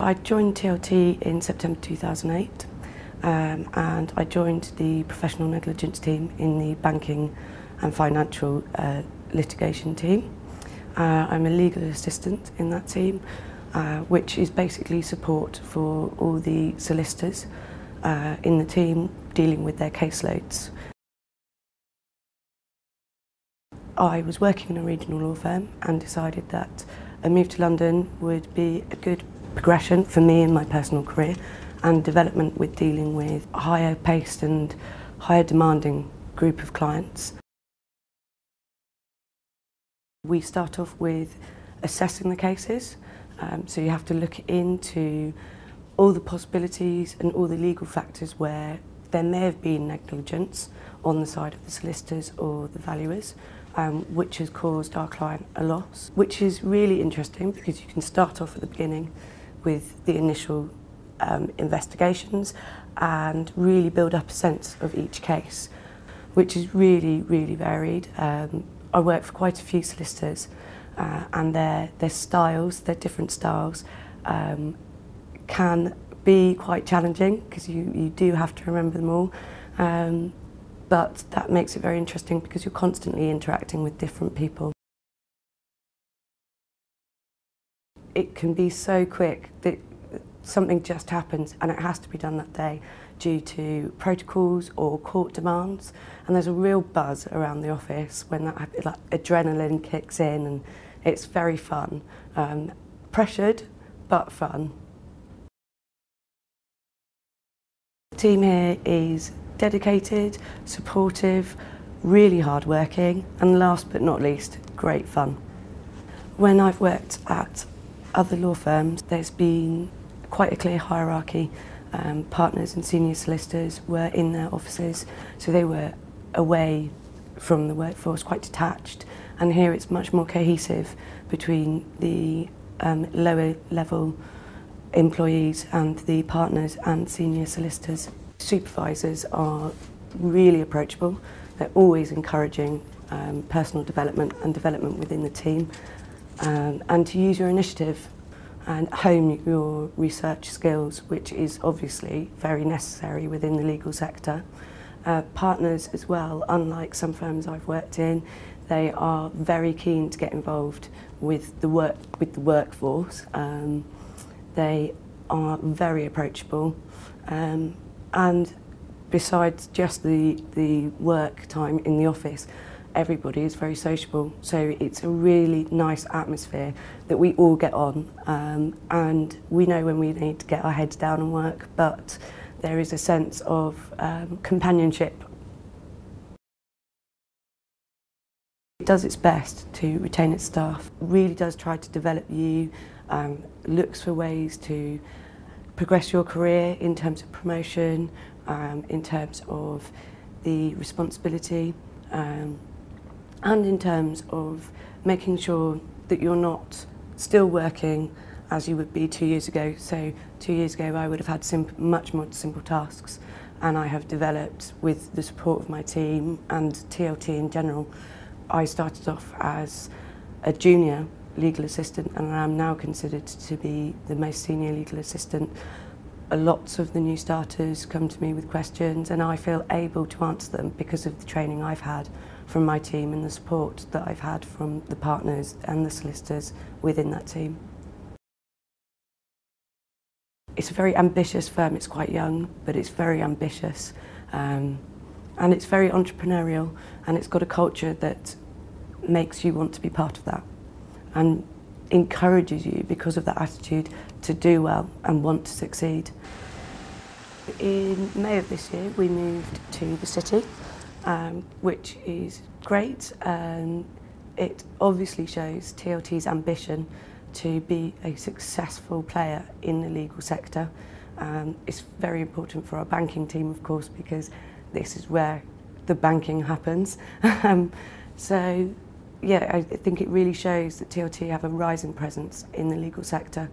I joined TLT in September 2008 and I joined the professional negligence team in the banking and financial litigation team. I'm a legal assistant in that team, which is basically support for all the solicitors in the team dealing with their caseloads. I was working in a regional law firm and decided that a move to London would be a good progression for me in my personal career and development with dealing with a higher paced and higher demanding group of clients. We start off with assessing the cases, so you have to look into all the possibilities and all the legal factors where there may have been negligence on the side of the solicitors or the valuers, which has caused our client a loss, which is really interesting because you can start off at the beginning with the initial investigations and really build up a sense of each case, which is really, really varied. I work for quite a few solicitors and their styles, their different styles, can be quite challenging because you do have to remember them all. But that makes it very interesting because you're constantly interacting with different people. It can be so quick that something just happens and it has to be done that day due to protocols or court demands, and there's a real buzz around the office when that adrenaline kicks in, and it's very fun. Pressured but fun. The team here is dedicated, supportive, really hard-working, and last but not least, great fun. When I've worked at other law firms, there's been quite a clear hierarchy. Partners and senior solicitors were in their offices, so they were away from the workforce, quite detached, and here it's much more cohesive between the lower level employees and the partners and senior solicitors. Supervisors are really approachable. They're always encouraging personal development and development within the team, and to use your initiative and hone your research skills, which is obviously very necessary within the legal sector. Partners as well, unlike some firms I've worked in, they are very keen to get involved with the workforce. They are very approachable, and besides just the work time in the office, everybody is very sociable, so it's a really nice atmosphere that we all get on, and we know when we need to get our heads down and work, but there is a sense of companionship. It does its best to retain its staff, really does try to develop you, looks for ways to progress your career in terms of promotion, in terms of the responsibility, and in terms of making sure that you're not still working as you would be 2 years ago. So 2 years ago I would have had much more simple tasks, and I have developed with the support of my team and TLT in general. I started off as a junior legal assistant and I am now considered to be the most senior legal assistant. Lots of the new starters come to me with questions and I feel able to answer them because of the training I've had from my team and the support that I've had from the partners and the solicitors within that team. It's a very ambitious firm. It's quite young, but it's very ambitious, and it's very entrepreneurial, and it's got a culture that makes you want to be part of that and encourages you because of that attitude to do well and want to succeed. In May of this year we moved to the city, which is great. It obviously shows TLT's ambition to be a successful player in the legal sector. It's very important for our banking team, of course, because this is where the banking happens. So yeah, I think it really shows that TLT have a rising presence in the legal sector.